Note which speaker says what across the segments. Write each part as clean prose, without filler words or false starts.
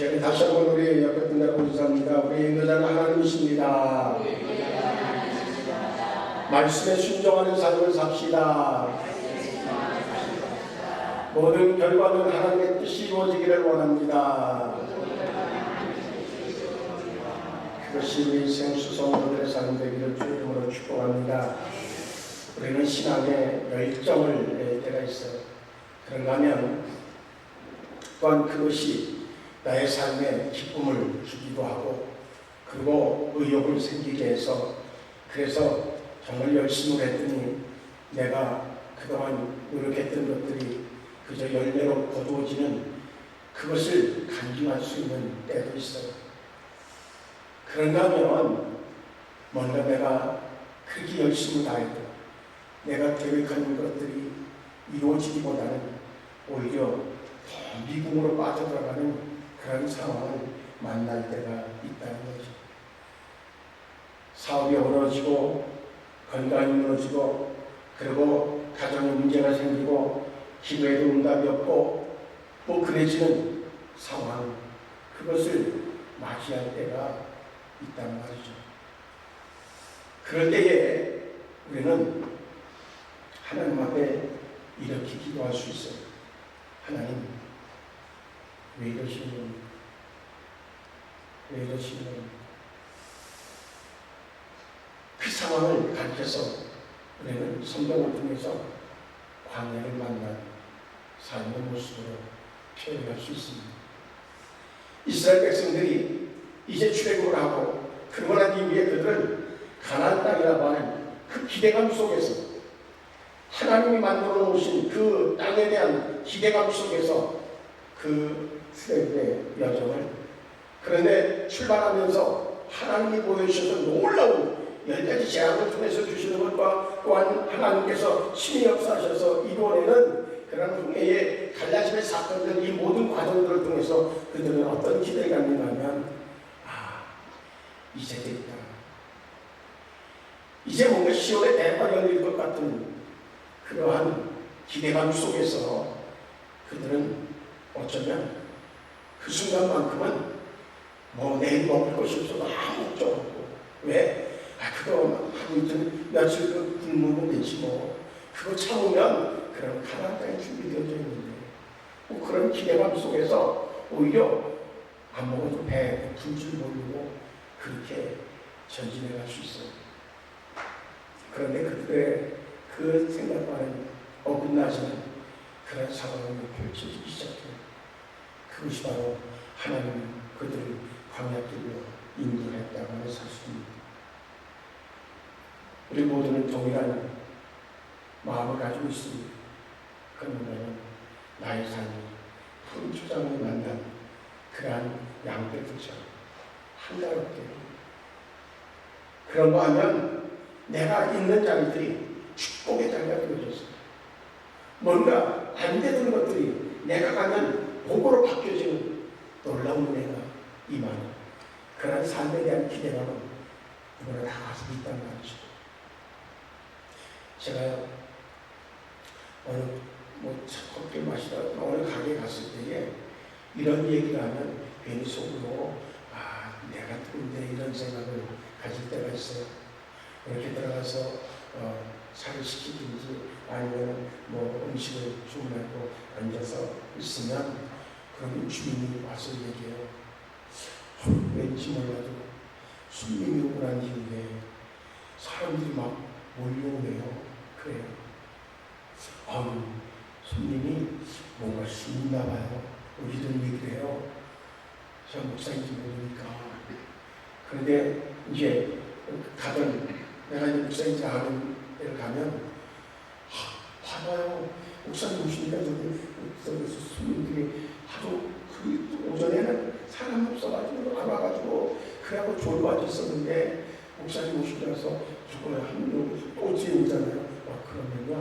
Speaker 1: 시간에 다시 한번 우리 옆에 분들 감사합니다. 우리 인도자는 하나님이십니다. 말씀에 순종하는 삶을 삽시다. 모든 결과는 하나님의 뜻이 이루어지기를 원합니다. 그것이 우리 인생 수성도들의 삶 되기를 주의 이름으로 축복합니다. 우리는 신앙에 열정을 낼 때가 있어요. 그런가 하면 또한 그것이 나의 삶에 기쁨을 주기도 하고, 그리고 의욕을 생기게 해서, 그래서 정말 열심히 했더니 내가 그동안 노력했던 것들이 그저 열매로 거두어지는 그것을 간증할 수 있는 때도 있어요. 그런가 하면 뭔가 내가 그렇게 열심히 다해도 내가 계획한 것들이 이루어지기보다는 오히려 더 미궁으로 빠져들어가는 그런 상황을 만날 때가 있다는 거죠. 사업이 어려워지고 건강이 무너지고, 그리고 가정에 문제가 생기고 기도에도 응답이 없고 뭐 그래지는 상황, 그것을 맞이할 때가 있단 말이죠. 그럴 때에 우리는 하나님 앞에 이렇게 기도할 수 있어요. 하나님, 왜 이러시는 겁니까? 왜 이러시는 겁니까? 그 상황을 가르쳐서 우리는 성경을 통해서 광야를 만난 삶의 모습으로 표현할 수 있습니다. 이스라엘 백성들이 이제 출애굽을 하고 그러고 난 이후에 그들은 가나안 땅이라고 하는 그 기대감 속에서, 하나님이 만들어 놓으신 그 땅에 대한 기대감 속에서 그 출애굽의 여정을, 그런데 출발하면서 하나님이 보여주셨던 놀라운 10가지 재앙을 통해서 주시는 것과, 또한 하나님께서 신의 역사하셔서 이루어내는 그런 후회의 갈라짐의 사건들, 이 모든 과정들을 통해서 그들은 어떤 기대가 있느냐면, 이제 됐다. 이제 뭔가 시온의 대박이 열릴 것 같은 그러한 기대감 속에서 그들은 어쩌면 그 순간만큼은 뭐 내일 먹을 것이 없어도 아무 걱정 없고, 왜? 그거 하고 있던 며칠 굶으면 되지 뭐. 그거 참으면 그런 가나안 땅이 준비되어져 있는데, 뭐 그런 기대감 속에서 오히려 안 먹어도 배 불줄 모르고 그렇게 전진해 갈 수 있어요. 그런데 그들의 그 생각과는 어긋나지는 그런 상황이 펼쳐지기 시작해요. 그것이 바로 하나님이 그들을 광야 길로 인도했다고 하는 사실입니다. 우리 모두는 동일한 마음을 가지고 있습니다. 그 뭐냐면 나의 삶이 푸른 초장을 만난 그러한 양떼들처럼 한가롭게, 그런 거 하면 내가 있는 자리들이 축복의 자리가 되어졌어요. 뭔가 안 되는 것들이 내가 가면 복으로 바뀌어지는 놀라운 은혜가 임하는 그런 삶에 대한 기대감은 이번에 다 가지고 있단 말이죠. 제가 어느 커피 마시다가 어느 가게에 갔을 때에 이런 얘기를 하면 괜히 속으로 내가 누군데 이런 생각을 가질 때가 있어요. 이렇게 들어가서 차를 시키든지 아니면 뭐 음식을 주문하고 앉아서 있으면 그럼 주인이 와서 얘기해요. 왠지 몰라도 손님이 오고 난 이후에 사람들이 막 몰려오네요. 그래요. 손님이 뭔가 힘이 있나 봐요. 이런 얘기를 해요. 저 목사인지 모르니까. 그런데 이제 내가 이제 목사인지 아는 데를 가면 봐봐요. 목사님 오시니까 손님들이 하도 그 오전에는 사람 없어가지고 안 와가지고 그래갖고 졸고 앉았었는데 목사님 오시고 나서 저번에 한명 또 뒤에 오잖아요. 그러면요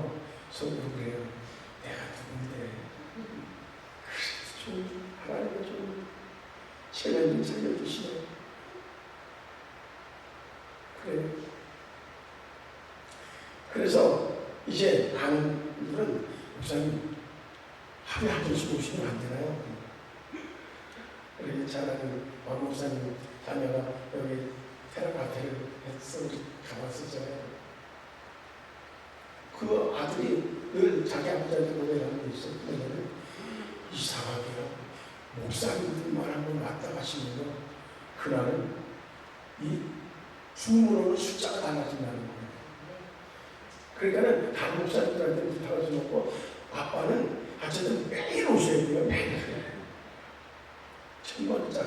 Speaker 1: 속으로 그래요. 내가 누군데 그래서 좀 하나님을 좀 제발 좀 살려주시네. 그래요. 그래서 이제 아는 분은 목사님 하루에 한 번씩 오시면 안 되나요? 우리 잘하는 왕 목사님 자녀가 여기 테라파트를 해서 우리 가봤었잖아요. 그 아들이 늘 자기 아버지한테 고백하는 게 있어요. 그러면 이상하게요. 목사님들만 한번 왔다 가시면요. 그날은 이 주문으로 숫자가 달라진다는 거예요. 그러니까는 다른 목사님들한테 부탁하지 놓고 아빠는 어쨌든 매일 오셔야 돼요. 매일. 천만짜리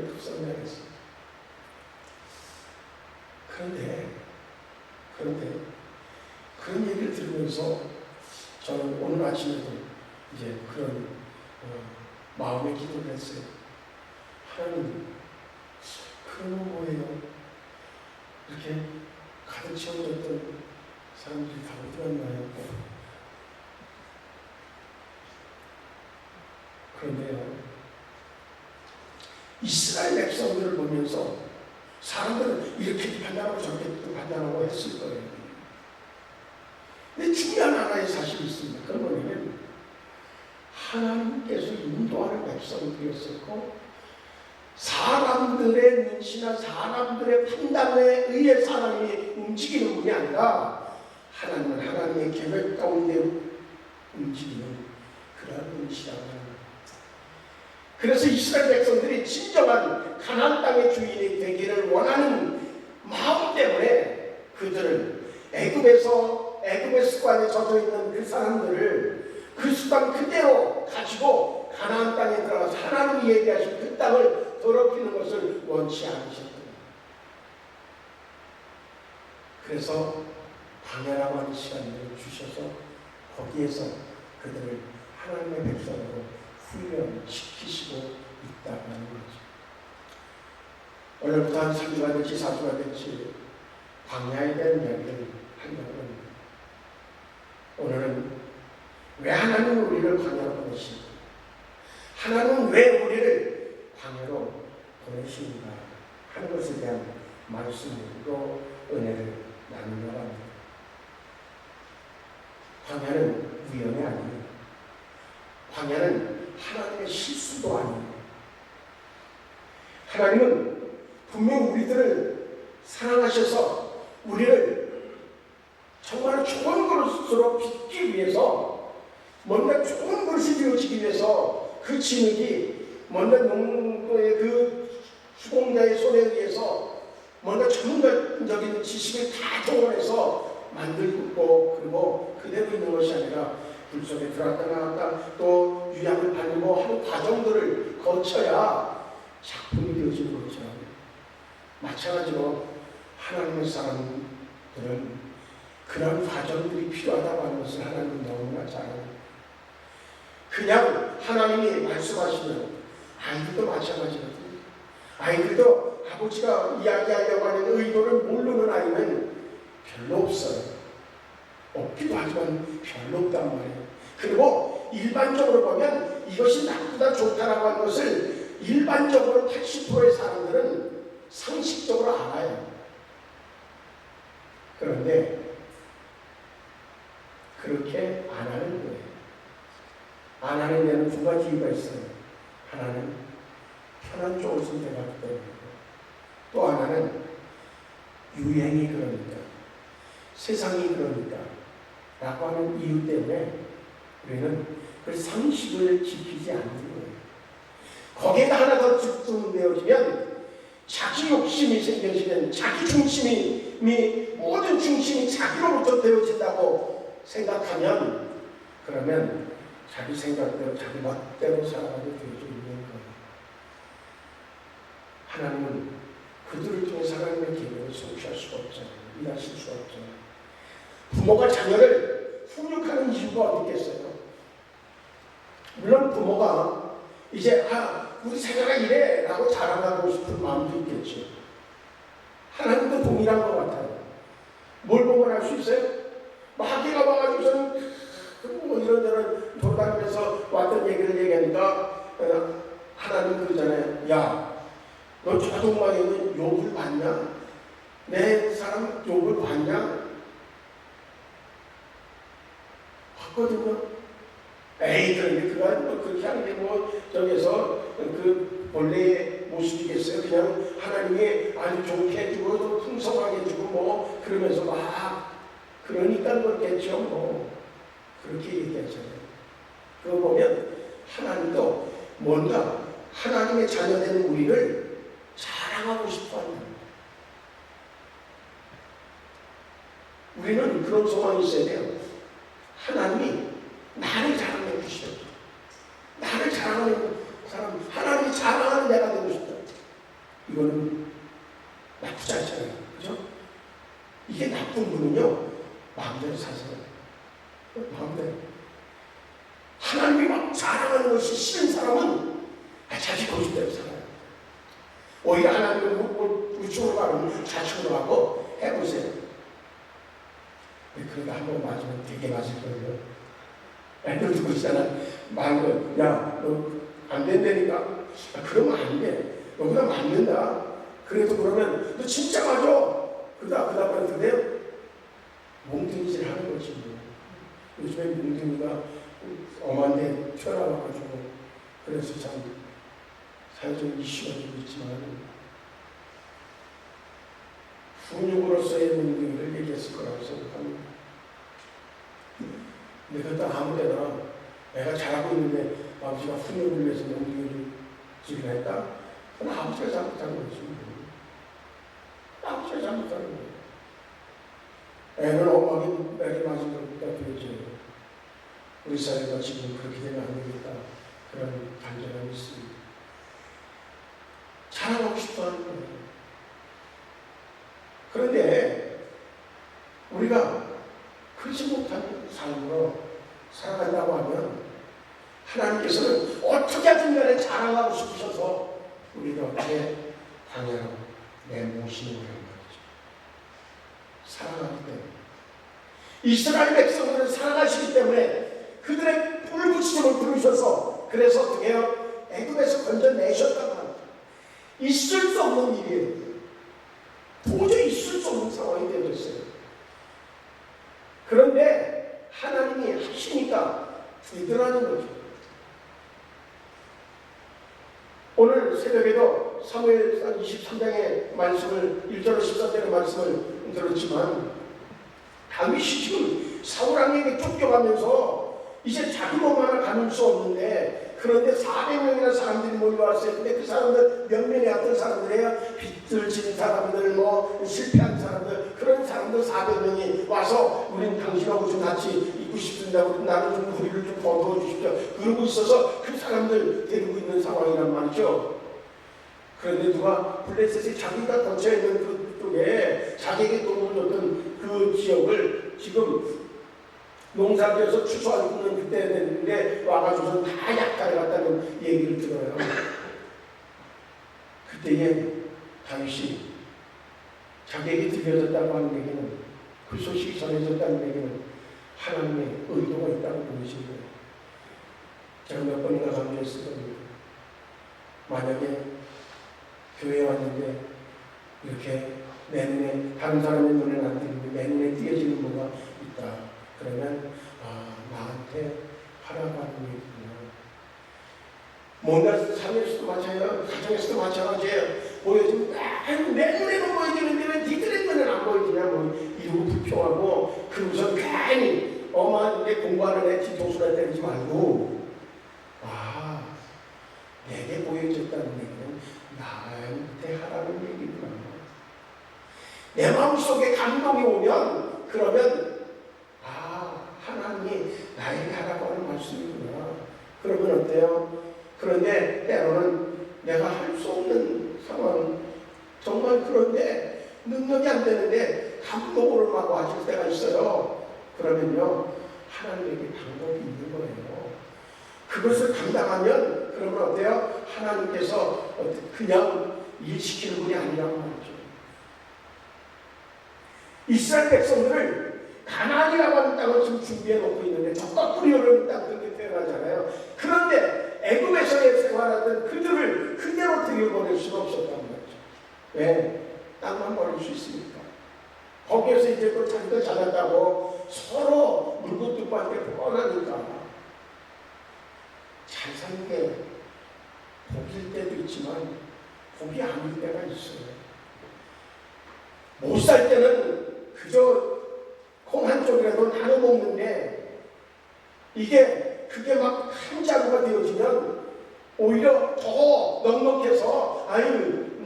Speaker 1: 급성해야겠어요. 그런데 그런 얘기를 들으면서 저는 오늘 아침에도 이제 그런 마음의 기도를 했어요. 하나님, 그러면 뭐예요? 이렇게 가득 채워졌던 사람들이 다 어디 갔나요? 그런데요, 이스라엘 백성들을 보면서 사람들은 이렇게 판단하고 저렇게 판단하고 했을 거예요. 근데 중요한 하나의 사실이 있습니다. 그건 뭐냐면 하나님께서 인도하는 백성들이었었고 사람들의 눈치나 사람들의 판단에 의해 사람이 움직이는 분이 아니라 하나님은 하나님의 계획 가운데 움직이는 그러한 분이시라고 합니다. 그래서 이스라엘 백성들이 진정한 가나안 땅의 주인이 되기를 원하는 마음 때문에 그들은 애굽의 습관에 젖어 있는 그 사람들을 그 습관 그대로 가지고 가나안 땅에 들어가서 하나님이 얘기하신 그 땅을 더럽히는 것을 원치 않으셨습니다. 그래서 광야라고 하는 시간을 주셔서 거기에서 그들을 하나님의 백성으로 훈련시키시고 있다는 거죠. 오늘부터 한 3주가 될지 4주가 될지 광야에 대한 이야기를 한다고 합니다. 오늘은 왜 하나님은 우리를 광야로 보내시는가? 하나님은 왜 우리를 광야로 보내시는가 하는 것에 대한 말씀으로 은혜를 나누려고 합니다. 광야는 위험이 아니에요. 광야는 하나님의 실수도 아니에요. 하나님은 분명 우리들을 사랑하셔서 우리를 정말 좋은 그릇으로 빚기 위해서 뭔가 좋은 그릇이 되어지기 위해서 그 진흙이 뭔가 농도의 그 수공자의 손에 의해서 뭔가 전문적인 지식을 다 동원해서 만들고 그리고 그대로 있는 것이 아니라 불 속에 들어갔다 나왔다 또 유약을 바르고 하는 과정들을 거쳐야 작품이 되어지는 것처럼 마찬가지로 하나님의 사람들은 그런 과정들이 필요하다고 하는 것을 하나님은 너무나 잘 알아요. 그냥 하나님이 말씀하시면 아이들도 마찬가지거든요. 아이들도 아버지가 이야기하려고 하는 의도를 모르는 아이는 별로 없어요. 없기도 하지만 별로 없단 말이에요. 그리고 일반적으로 보면 이것이 나쁘다 좋다라고 하는 것을 일반적으로 80%의 사람들은 상식적으로 알아요. 그런데 그렇게 안 하는 거예요. 안 하는 데는 두 가지 이유가 있어요. 하나는 편한 쪽을 선택하기 때문이고 또 하나는 유행이 그러니까 세상이 그러니까 라고 하는 이유 때문에 우리는 그 상식을 지키지 않는 거예요. 거기에다 하나 더 집중되어지면 자기 욕심이 생겨지면 자기 중심이 모든 중심이 자기로부터 되어진다고 생각하면 그러면 자기 생각대로 자기 멋대로 살아가게 되어져 있는 거예요. 하나님은 그들을 통해서 하나님의 계획을 성취할 수가 없잖아요. 일하실 수가 없잖아요. 부모가 자녀를 훈육하는 이유가 어디 있겠어요? 물론 부모가 이제 우리 자녀가 이래 라고 자랑하고 싶은 마음도 있겠죠. 하나님도 동일한 것 같아요. 뭘 보면 알 수 있어요? 학교가 와가지고서는 이런저런 돌아다니면서 왔던 얘기를 얘기하니까 하나님 그러잖아요. 야, 너 자동방에 있는 욥을 봤냐? 내 사람 욥을 봤냐? 봤거든요. 에이, 그런데 그가 뭐 그렇게 하는 게 뭐 저기서 그 본래의 모습이겠어요? 그냥 하나님이 아주 좋게 해주고 또 풍성하게 해주고 뭐 그러면서 막 그러니까 그렇겠죠. 뭐 그렇게 얘기하잖아요. 그거 보면 하나님도 뭔가 하나님의 자녀된 우리를 자랑하고 싶어한다. 우리는 그런 소망이 있어야 돼요. 하나님이 나를 자랑해 주시오. 나를 자랑하는 사람, 하나님이 자랑하는 내가 되고 싶다. 이거는 나쁘지 않잖아요. 그죠? 이게 나쁜 분은요, 마음대로 사세요. 마음대로. 하나님이 막 자랑하는 것이 싫은 사람은 자기 고집대로 살아요. 오히려 하나님을 우측으로 가면 좌측으로 하고 해보세요. 그러다 한번 맞으면 되게 맞을 거예요. 애들 두고 있잖아. 말로, 야, 너 안 된다니까. 그러면 안 돼. 너보다 맞는다. 그래도 그러면 너 진짜 맞아. 그러다 근데요, 몽둥이질 하는 거지. 요즘에 몽둥이가 엄한데 튀어나와가지고 그래서 참 사회적 이슈가 되고 있지만 훈육으로서의 몽둥이를 얘기했을 거라고 생각합니다. 근데 그것도 아무데나 내가 잘하고 있는데 아버지가 훈육을 위해서 몽둥이를 지금 했다? 그건 아버지가 잘못한 거지. 아버지가 잘못한 거예요. 애는 엄마에게 맞은 것보다 되지. 우리 사회가 지금 그렇게 되면 안 되겠다. 그런 간절함이 있습니다. 자랑하고 싶어 하는 거예요. 그런데 우리가 그렇지 못한 삶으로 살아간다고 하면 하나님께서는 어떻게 하든 간에 자랑하고 싶으셔서 우리를 어떻게 광야로 내모시는 거라는 거죠. 사랑하기 때문에. 이스라엘 백성들을 사랑하시기 때문에 그들의 불붙임을 부르셔서 그래서 어떻게 해요? 애굽에서 건져내셨다고 합니다. 있을 수 없는 일이에요. 도저히 있을 수 없는 상황이 되어졌어요. 그런데 하나님이 하시니까 되더라는 거죠. 오늘 새벽에도 사무엘상 23장의 말씀을 1절로 13절의 말씀을 들었지만 다윗이 지금 사울 왕에게 쫓겨가면서 이제 자기 몸 하나 가눌 수 없는데 그런데 400명이나 사람들이 몰려왔어요. 근데 그 사람들 몇 명이 어떤 사람들이에요? 빚을 진 사람들, 뭐 실패한 사람들, 그런 사람들 400명이 와서 우린 당신하고 좀 같이 있고 싶습니다. 나는 좀 우리를 좀 거두어 주십시오. 그러고 있어서 그 사람들 데리고 있는 상황이란 말이죠. 그런데 누가 블레셋이 자기가 던져 있는 그쪽에 자기에게 돈을 줬던 그 지역을 지금 농사지어서 추수하는 그때 됐는데 와가지고서 다 약간에 갔다는 얘기를 들어요. 그때에 다윗이 자기에게 들려졌다고 하는 얘기는, 그 소식이 전해졌다는 얘기는 하나님의 의도가 있다고 보여진 거예요. 제가 몇 번이나 강조했을 겁니다. 만약에 교회에 왔는데 이렇게 내 눈에, 다른 사람의 눈에는 안 띄는데 내 눈에 띄어지는 뭐가 있다. 그러면 나한테 하라고 하는 얘기구나. 뭔가 삶에서도 마찬가지예요. 가정에서도 마찬가지예요. 보여지면 내 눈에는 보여지는데 왜 니들의 눈에는 안 보여지냐, 뭐 이러고 불평하고 그러고서 괜히 어마한데 공부하는 애 뒤통수를 때리지 말고 내게 보여졌다는 얘기는 나한테 하라는 얘기구나. 내 마음속에 감동이 오면 그러면 하나님이 나에게 하라고 하는 말씀이구나. 그러면 어때요? 그런데 때로는 내가 할 수 없는 상황, 정말 그런데 능력이 안 되는데 감동으로 막 와줄 때가 있어요. 그러면요, 하나님에게 방법이 있는 거예요. 그것을 감당하면 그러면 어때요? 하나님께서 그냥 일시키는 분이 아니라고 말이죠. 이스라엘 백성들을 가나안이라고 하는 땅을 지금 준비해 놓고 있는데 적과 꿀이 흐르는 땅 그렇게 표현하잖아요. 그런데 애굽에서의 생활하던 그들을 그대로 들여보낼 수가 없었단 말이죠. 왜? 땅만 버릴 수 있으니까. 거기에서 이제 또 자기들 잘한다고 서로 물고 뜯고 할 때 뻔하니까 잘 사는 게 복일 때도 있지만 복이 아닐 때가 있어요. 못 살 때는 그저 콩 한 쪽이라도 나눠 먹는데 그게 막 한 자루가 되어지면 오히려 더 넉넉해서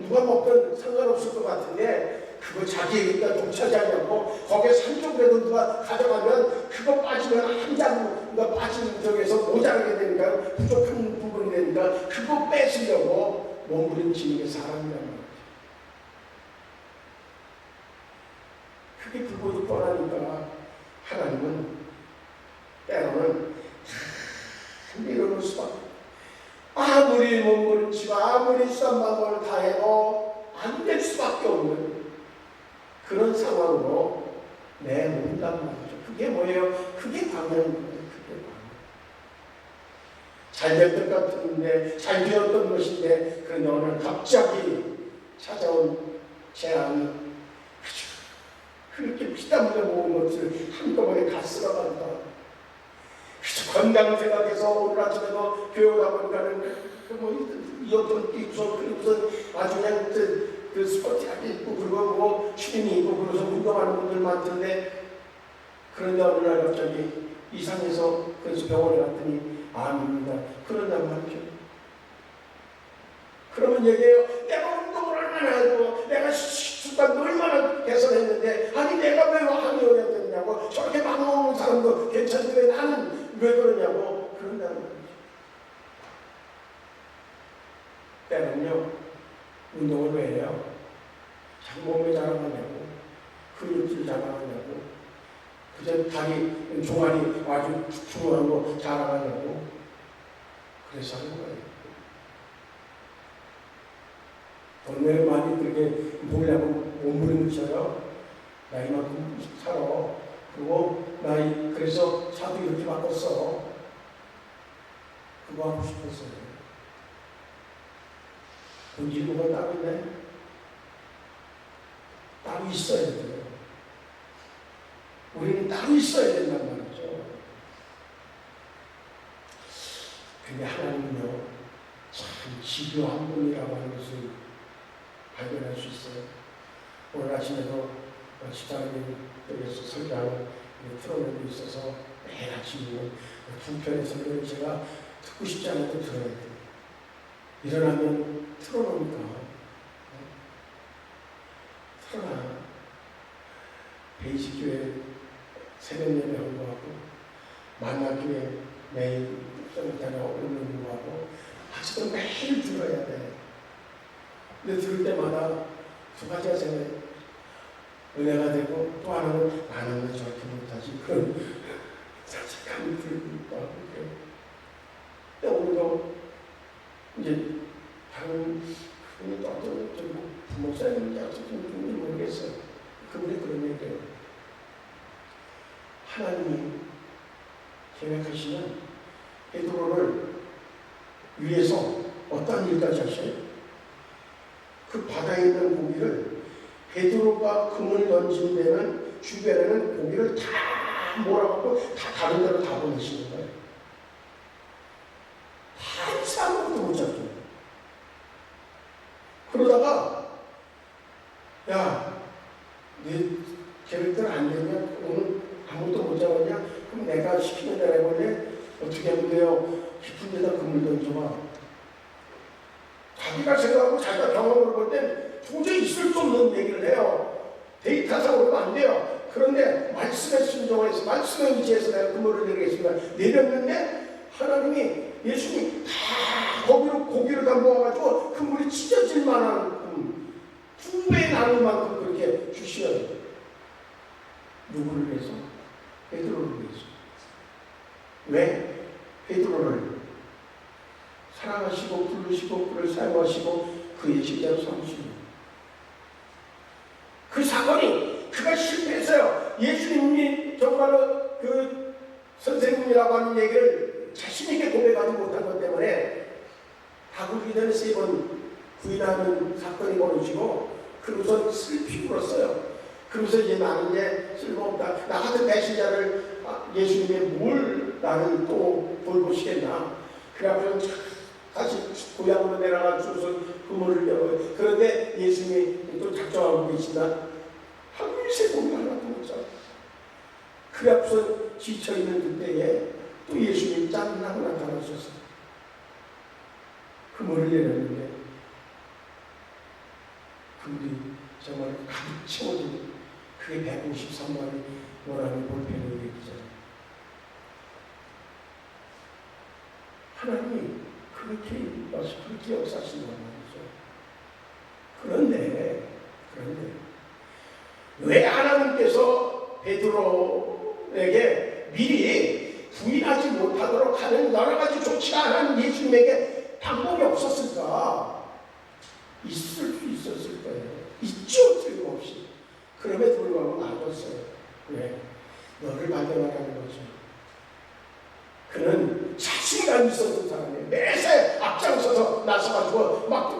Speaker 1: 누가 먹든 상관없을 것 같은데 그거 자기에게다 독차지하려고 거기에 산쪽이라도 누가 가져가면 그거 빠지면 한 자루가 빠지는 쪽에서 모자라게 되니까 부족한 부분이 되니까 그거 뺏으려고 몸부림치는 게 사람이란 말이죠. 그게 불보듯 뻔하니까 하나님은 때로는 밀어놓을 수밖에, 아무리 몸부림치고 아무리 쌈방울 다 해도 안 될 수밖에 없는 그런 상황으로 내놓는단 말이죠. 그게 뭐예요? 그게 광야인 거예요. 그게 광야. 잘될 것 같은데, 잘 되었던 것인데, 그런데 오늘 갑자기 찾아온 재앙이 그렇게 피땀 흘려 모은 것을 한꺼번에 다 쓸어간다. 건강 생각해서 오늘 아침에도 교회 가보니까는 이어폰 끼고서 그리고서 아주 그냥 그 스포티하게 입고 그리고 추리닝 입고 그래서 운동하는 분들 많던데, 그런데 어느 날 갑자기 이상해서 그래서 병원에 갔더니 암입니다. 그런단 말이죠. 그러면 얘기해요. 내가 운동을 얼마나 하고 내가 습관도 얼마나 개선했는데 내가 왜 암이 오게 됐냐고, 저렇게 막 먹는 사람도 괜찮은데 왜 나는 왜 그러냐고 그런다는 말이죠. 때는요, 운동을 왜 해요? 자꾸 몸에 자랑하냐고, 근육질 자랑하냐고, 그저 다리 종아리 아주 중요한 거 자랑하냐고, 그래서 하는 거예요. 돈을 많이 그렇게 모으려고 몸부림쳐요. 나 이만큼 살아. 그리고 그래서 차도 이렇게 바꿨어. 그거 하고 싶었어요. 본질구가 따로 있네. 따로 있어야 돼요. 우리는 따로 있어야 된단 말이죠. 근데 하나님은요, 참 집요한 분이라고 하는 것을 발견할 수 있어요. 오늘 아침에도 집사님에게서 설교하는 프로그램이 있어서 매일 아침에 두 편의 설교를 제가 듣고 싶지 않아도 들어야 돼요. 일어나면 틀어놓으니까 틀어놔. 베이직교회 새벽 예배 헌거하고 만나교회 매일 성탄에 오는 거하고 아직도 매일 들어야 돼. 근데 들을 때마다 두 가지가 생각해. 은혜가 되고 또 하나는 나는 왜 저렇게 못하지? 그런 자책감이 들고 하고 그래요. 근데 오늘도 이제 다른 그분이 어떤 부목사님인지 어떤 분인지 모르겠어요. 그분이 그런 얘기예요. 하나님이 계획하시는 베드로를 위해서 어떤 일까지 하셔요? 그 바다에 있는 고기를 베드로가 금을 던진 데는 주변에는 고기를 다 몰아갖고 다 다른 데로 다 보내시는 거예요. 다 아무것도 못 잡죠. 그러다가 야, 네 계획대로 안 되냐? 오늘 아무것도 못 잡았냐? 그럼 내가 시키는 대로 해볼래? 어떻게 하면 돼요? 깊은 데다 금을 던져봐. 자기가 생각하고 자기가 경험을 볼 땐 도저히 있을 수 없는 얘기를 해요. 데이터상으로는 안 돼요. 그런데 말씀에 순종해서 말씀에 의지해서 내가 금을 내리겠습니다. 내렸는데 하나님이 예수님이 다 거기로 고기를 다 모아가지고 그물이 찢어질 만한 두 배에 나눌 만큼 그렇게 주시어요. 누구를 위해서? 베드로를 위해서. 왜? 베드로를 사랑하시고 부르시고 그를 사용하시고 그의 제자로 삼으시고, 그 사건이 그가 실패했어요. 예수님이 정말로 그 선생님이라고 하는 얘기를 자신있게 고백하지 못한 것 때문에 다구기 전에 3번 부인하는 사건이 벌어지고, 그러고서 슬피 울었어요. 그러면서 이제 나는 이제 쓸모없다. 나 같은 배신자를 예수님이 뭘 나를 또 돌보시겠나. 그래가지고 다시 고향으로 내려가셔서 그물을 려고. 그런데 예수님이 또 작정하고 계시나 밤새 고기 하나도 못 잡아. 그 앞서 지쳐있는 그때에 또 예수님이 짠하고 나타나셔서 그물을 내렸는데 그물이 정말 가득 채워진 그게 153마리 노란이 볼펜을 얘기잖아요. 하나님이 그렇게 와서 그렇게 역사하신다는 말이죠. 그런데 왜 하나님께서 베드로에게 미리 부인하지 못하도록 하는 여러 가지 조치가 하나님 예수님에게 방법이 없었을까? 있을 수 있었을 거예요. 있죠, 틀림없이. 그럼에도 불구하고 놔뒀어요. 왜? 너를 발견하라는 거죠. 그는 자신감 있었던 사람이에요. 매세 앞장서서 나서가지고 막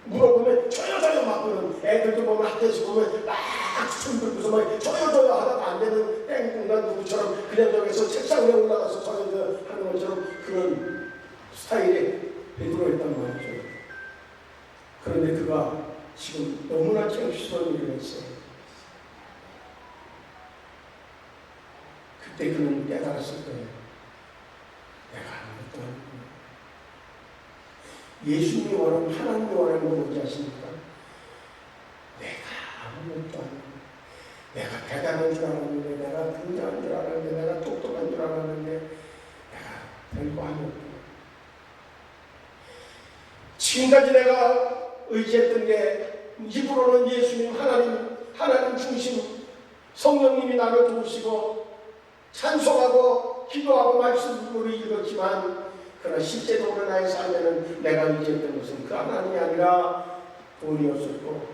Speaker 1: 물어보면 저요 막 그런 애들도 보면 학교에서 보면 막 숨들고서 막 저요 하다가 안 되는 땡뚱간 누구처럼 그냥 저기서 책상 위에 올라가서 저요 하는 것처럼 그런 스타일의 베드로였단 말이죠. 그런데 그가 지금 너무나 정신없는 일을 했어요. 그때 그는 깨달았을 거예요. 내가 아무것도 아니구나. 예수님이 원하는, 하나님이 원하는 건 뭔지 아십니까? 내가 아무것도 아니고, 내가 대단한 줄 알았는데, 내가 굉장한 줄 알았는데, 내가 똑똑한 줄 알았는데, 내가 별거 아니었구나. 지금까지 내가 의지했던 게, 입으로는 예수님, 하나님 중심, 성령님이 나를 도우시고, 찬송하고, 기도하고, 말씀으로 읽었지만, 그러나 실제적으로 나의 삶에는 내가 의지했던 것은 그 하나님이 아니라 돈이었었고,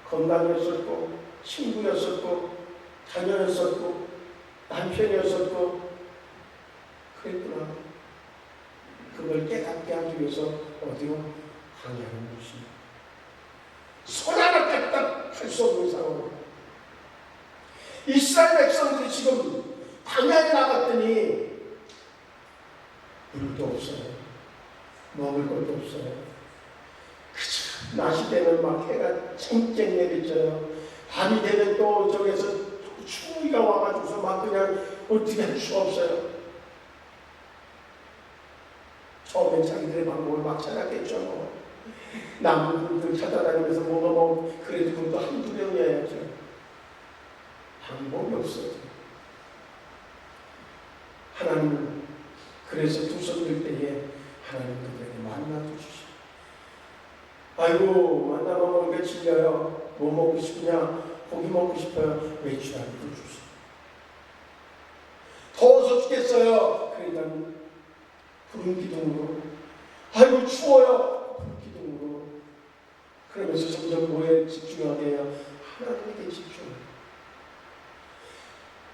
Speaker 1: 건강이었었고, 친구였었고, 자녀였었고, 남편이었었고, 그랬구나. 그걸 깨닫게 하기 위해서 어디로 항해하는 것입니다. 손 하나 까딱 할 수 없는 상황. 이스라엘 백성들이 지금 광야에 나갔더니 물도 없어요. 먹을 것도 없어요. 그저 낮이 되면 막 해가 쨍쨍 내리쳐요. 밤이 되면 또 저기서 추위가 와가지고서 막 그냥 어떻게 할 수가 없어요. 처음엔 자기들의 방법을 막 찾았겠죠. 나무들 찾아다니면서 뭐가 그래도 그것도 한두 병이어야죠. 방법이 없어요. 하나님은 그래서 두 손 들 때에 하나님 그들에게 만나도 주시고, 아이고 만나 먹으면 왜 질려요? 뭐 먹고 싶으냐? 고기 먹고 싶어요? 외출하는 걸 주시고, 더워서 죽겠어요. 그러니까 부른 기둥으로, 아이고 추워요. 부른 기둥으로. 그러면서 점점 뭐에 집중하게 해요? 하나님께 집중해요.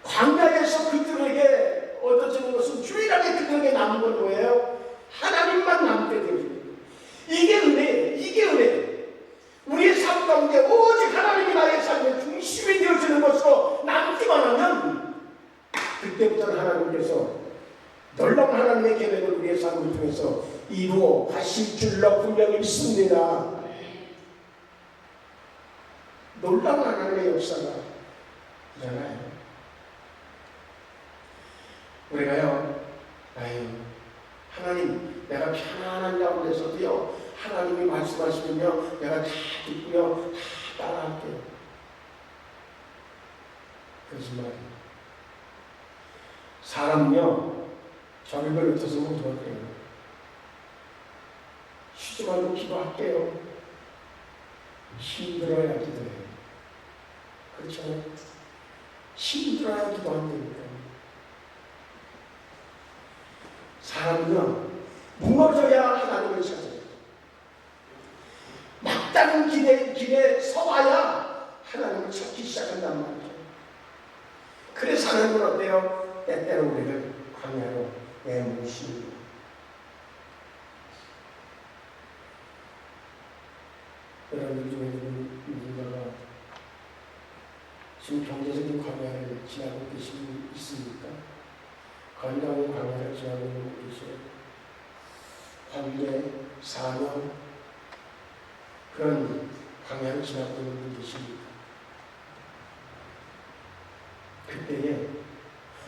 Speaker 1: 광야에서 그들에게 얻어지는 것은 유일하게 그들에게 남은 건 뭐예요? 하나님만 남게 되어집니다. 이게 은혜예요. 이게 은혜예요. 우리의 삶 가운데 오직 하나님이 나의 삶의 중심이 되어지는 것으로 남기만 하면 그때부터는 하나님께서 놀라운 하나님의 계획을 우리의 삶을 통해서 이루어 가실 줄로 분명히 믿습니다. 놀라운 하나님의 역사가 있잖아요. 우리가요, 하나님, 내가 편안한 가운데서도요, 하나님이 말씀하시면요, 내가 다 듣고요, 다 따라할게요. 거짓말이에요. 사람은요, 저를 어떠서 못할게요. 쉬지 말고 기도할게요. 힘들어야 기도해요. 그렇죠? 힘들어야 기도 안 됩니다. 사람은요, 무너져야 하나님을 찾아요. 막다른 길에 서봐야 하나님을 찾기 시작한단 말이죠. 그래서 하나님은 어때요? 때때로 우리를 광야로 내모십니다. 여러분 중에 누군가가 지금 경제적인 광야를 지나고 계신 분 있습니까? 건강의 광야를 지나고 있는 분 계세요? 광야에 4년 그런 광야를 지나고 있는 분이 계십니다. 그때에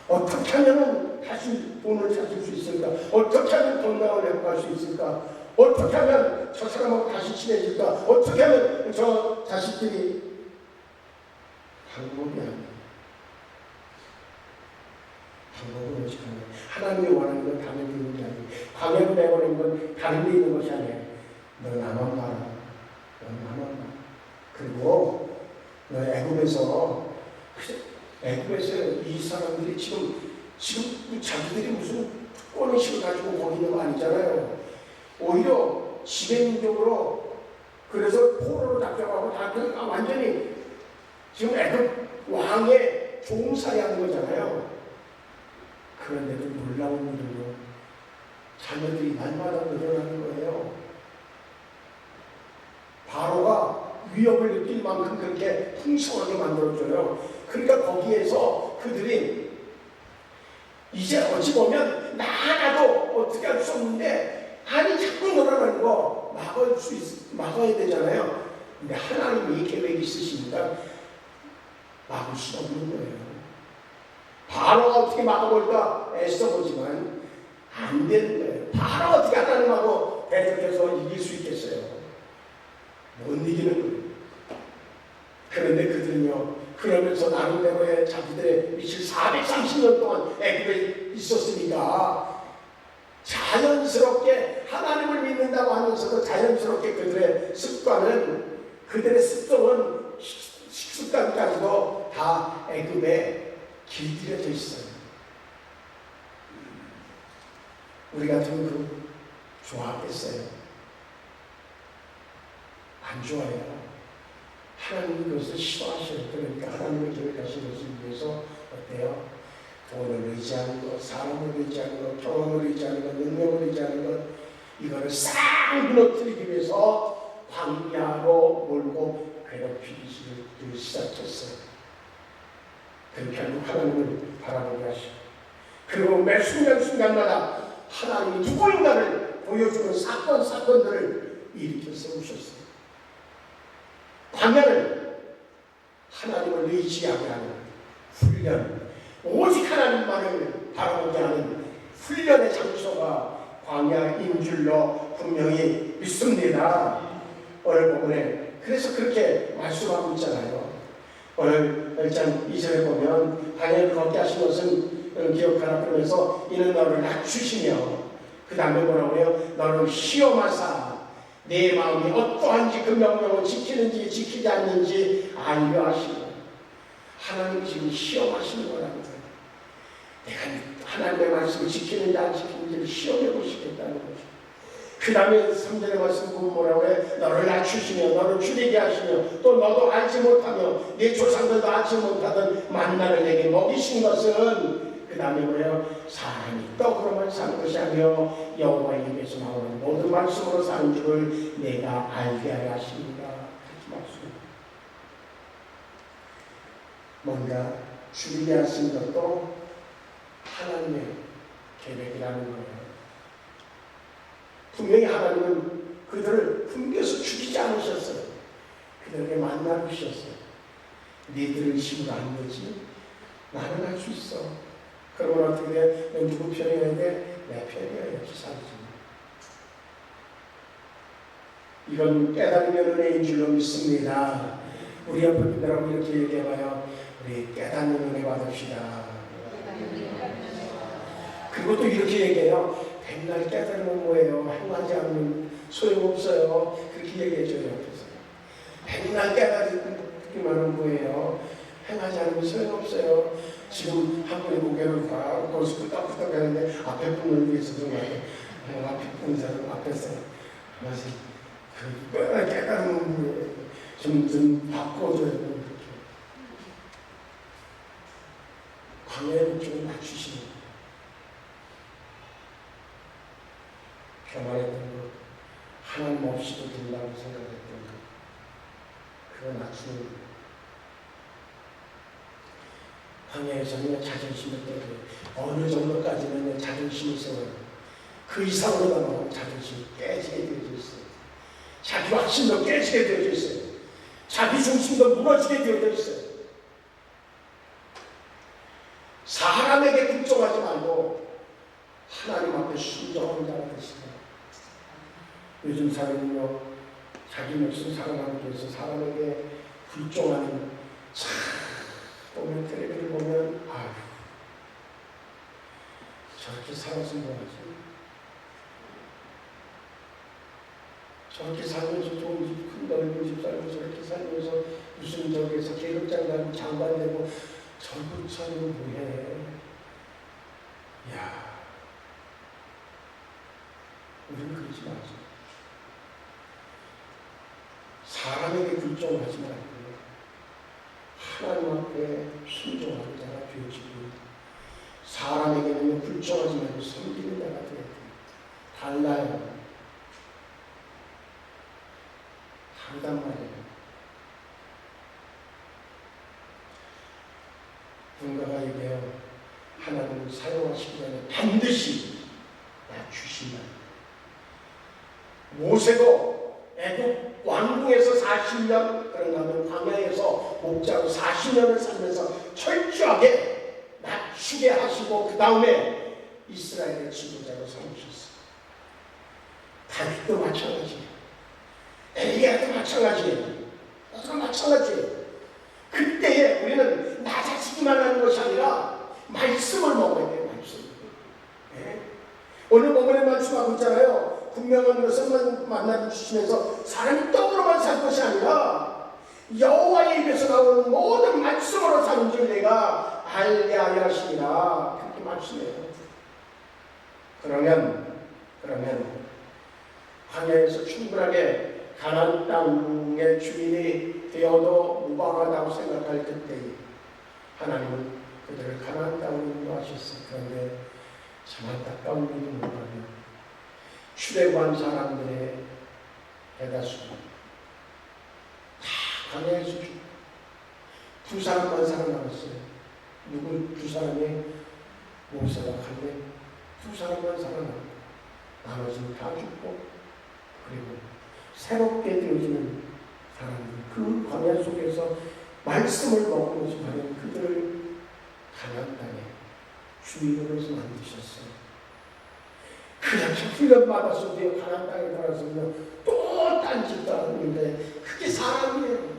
Speaker 1: 어떻게 하면 다시 돈을 찾을 수 있을까? 어떻게 하면 건강을 회복할 수 있을까? 어떻게 하면 저 사람하고 다시 친해질까? 어떻게 하면 저 자식들이 방법이 아니에요. 방법은 오직 하나님이 원하는 건 다른 데 있는 게 아니에요. 광야로 내버린 건 다른 데 있는 것이 아니에요. 너 나만 봐라. 너 나만 봐. 그리고 너 애굽에서 이 사람들이 지금 자기들이 무슨 꼬리식을 가지고 거기 있는 거 아니잖아요. 오히려 지배민족으로 그래서 포로로 잡혀가고 다 완전히 지금 애굽 왕의 종살이 하는 거잖아요. 그런데도 놀라운 일은요, 자녀들이 날마다 늘어나는 거예요. 바로가 위협을 느낄 만큼 그렇게 풍성하게 만들어줘요. 그러니까 거기에서 그들이 이제 어찌 보면 나도 어떻게 할 수 없는데 아니 자꾸 늘어나는 거 막아야 되잖아요. 근데 하나님이 계획이 있으시니까 막을 수 없는 거예요. 바로가 어떻게 막아볼까 애써보지만 안 되는 거예요. 바로가 어떻게 하나님하고 대적해서 이길 수 있겠어요? 못 이기는 거예요. 그런데 그들은요, 그러면서 나름대로의 자기들의 미칠 430년 동안 애굽에 있었으니까 자연스럽게 하나님을 믿는다고 하면서도 자연스럽게 그들의 습관은, 그들의 습성은 식습관까지도 다 애굽에 길들여져 있어요. 우리 같으면 그 좋았겠어요? 안 좋아요. 하나님이 그것을 싫어하셔요. 그러니까 하나님의 계획하신 것을 위해서 어때요? 돈을 의지하는 것, 사람을 의지하는 것, 경험을 의지하는 것, 능력을 의지하는 것, 이거를 싹 무너뜨리기 위해서 광야로 몰고 괴롭히기 시작했어요. 그리고 결국 하나님을 바라보게 하시고, 그리고 매 순간순간마다 하나님이 누구인가를 보여주는 사건들을 일으켜 세우셨어요. 광야는 하나님을 의지하게 하는 훈련, 오직 하나님만을 바라보게 하는 훈련의 장소가 광야인 줄로 분명히 믿습니다. 오늘 본문에 그래서 그렇게 말씀하고 있잖아요. 오늘 1장 2절에 보면 광야를 걷게 하신 것은 기억하라 그러면서 이는 너를 낮추시며, 그 다음에 뭐라고 해요? 너를 시험하사 내 마음이 어떠한지 그 명령을 지키는지 지키지 않는지 알려 하시고, 하나님이 지금 시험하시는 거랍니다. 내가 하나님의 말씀을 지키는지 안 지키는지를 시험해 보시겠다는 거죠. 그 다음에 3절의 말씀 보면 뭐라고 해? 너를 낮추시며 너를 줄이게 하시며 또 너도 알지 못하며 네 조상들도 알지 못하던 만나를 내게 먹이신 것은, 그 다음에 뭐예요? 사람이 떡으로만 사는 것이 아니요 여호와의 입에서 나오는 모든 말씀으로 사는 줄을 내가 알게 하려 하십니다. 그렇게 말씀합니다. 뭔가 줄이게 하신 것도 하나님의 계획이라는 거예요. 분명히 하나님은 그들을 숨겨서 죽이지 않으셨어요. 그들에게 만나러 주셨어요. 니들을 힘으로 안 되지? 나는 할 수 있어. 그러면 어떻게 돼? 넌 누구 편이어야 돼? 내 편이어야지 살지. 이건 깨달으면 은혜인 줄로 믿습니다. 우리 옆에 분들하고 이렇게 얘기해봐요. 우리 깨닫는 은혜 받읍시다. 그리고 또 이렇게 얘기해요. 백날 깨달으면 뭐예요? 행하지 않으면 소용없어요. 그렇게 얘기해줘요. 옆에서. 백날 깨달으기만 하면 뭐예요? 행하지 않으면 소용없어요. 지금 한 분이 고개를 봐 거기서 끄덕끄덕 하는데 앞에 분을 위해서도 말이에요. 앞에 분 사람 앞에서 마치 그 깨달으면 뭐예요? 좀 바꿔줘요. 광야의 좀 낮추시는 교만했던 것, 하나님 없이도 된다고 생각했던 것, 그거 낮추는 것. 광야에서는 자존심을 때려요. 어느 정도까지는 자존심이 세워요. 그 이상으로 나가고 자존심이 깨지게 되어져 있어요. 자기 확신도 깨지게 되어져 있어요. 자기 중심도 무너지게 되어져 있어요. 사람에게 굴종하지 말고 하나님 앞에 순종하는 자가 되시다. 요즘 사회는요, 자기 몫을 살아가기 위해서 사람에게 굴종하는, 참 보면 텔레비를 보면 아유 저렇게 살아서 뭐하지? 저렇게 살면서 좋은 집, 큰 넓은 집 살고 저렇게 살면서 무슨 저기에서 계급장 가고 장관 되고 저것처럼 뭐해? 야, 우리는 그러지 마자. 사람에게 굴종하지 말고 하나님 앞에 순종하는 자가 되어지고, 사람에게는 굴종하지 말고 섬기는 자가 되어야 돼. 달라요. 다르단 말이에요. 누군가가 얘기해요. 하나님을 사용하시기 전에 반드시 낮추신다. 모세도 애굽 왕궁에서 40년, 그런가 하면 광야에서 목자로 40년을 살면서 철저하게 낮추게 하시고 그 다음에 이스라엘의 지도자로 삼으셨어요. 다윗도 마찬가지예요. 엘리야도 마찬가지예요. 나도 마찬가지예요. 그때에 우리는 낮아지기만 하는 것이 아니라 말씀을 먹어야 돼요. 말씀. 네? 오늘 본문에 말씀하고 있잖아요. 분명한 것을 만나 주시면서 사람이 떡으로만 살 것이 아니라 여호와의 입에서 나오는 모든 말씀으로 사는 줄 내가 알게 하려 하시니라. 그렇게 말씀해요. 그러면 광야에서 충분하게 가나안 땅의 주인이 되어도 무방하다고 생각할 그때에 하나님은 그들을 가나안 땅으로 인도하셨어요. 그런데 참 안타까운 일이 뭐냐면 출애굽한 사람들의 대다수가 다 광야에서 죽고 두 사람만 살아남았어요. 누구 두 사람이? 모세와 갈렙 두 사람만 살아남고 나머지는 다 죽고, 그리고 새롭게 되어지는 사람들, 그 광야 속에서 말씀을 먹으면서 가는 그들을 가나안 땅에 주인으로서 만드셨어요. 그렇게 훈련받아서 되어 가나안 땅에 들어가서 또 딴짓도 하는데 그게 사람이에요.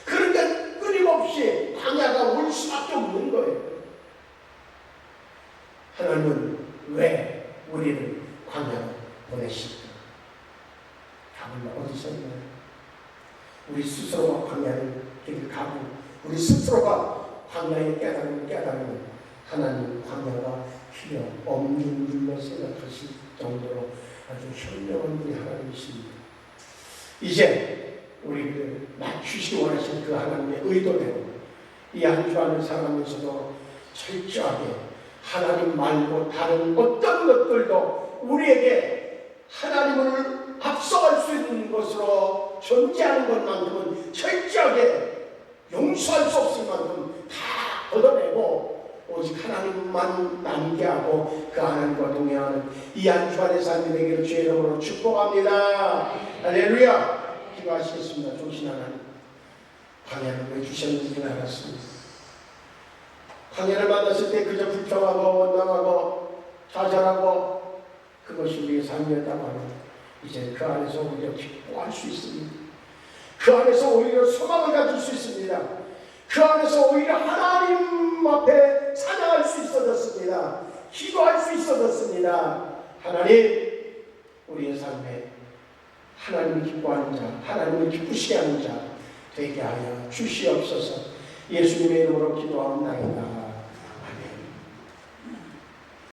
Speaker 1: 그러니까 끊임없이 광야가 올 수밖에 없는 거예요. 하나님은 왜 우리를 광야로 보내실까? 답은 어디서 있나요? 우리 스스로가 광야를 가고 우리 스스로가 광야의 깨달음을 하나님 광야가 필요 없는 일로 생각하실 정도로 아주 현명한 분이 하나님이십니다. 이제 우리를 맞추시기 원하시는 그 하나님의 의도대로 이 한 주 안을 살아가면서도 철저하게 하나님 말고 다른 어떤 것들도 우리에게 하나님을 앞서갈 수 있는 것으로 존재하는 것만큼은 철저하게 용서할 수 없을 만큼 다 걷어내고 오직 하나님만 남게하고 그 하나님과 동행하는 이 한 주간의 삶이 되기를 주의 이름으로 축복합니다. 할렐루야. 기도하시겠습니다. 좋으신 하나님, 광야를 왜 주셨는지 알았습니다. 광야를 만났을 때 그저 불평하고 원망하고 좌절하고 그것이 우리의 삶이었다고 하면 이제 그 안에서 오히려 기뻐할 수 있습니다. 그 안에서 오히려 소망을 가질 수 있습니다. 그 안에서 오히려 하나님 앞에 찬양할 수 있어졌습니다. 기도할 수 있어졌습니다. 하나님, 우리의 삶에 하나님을 기뻐하는 자, 하나님을 기쁘시게 하는 자 되게 하여 주시옵소서. 예수님의 이름으로 기도하옵나이다.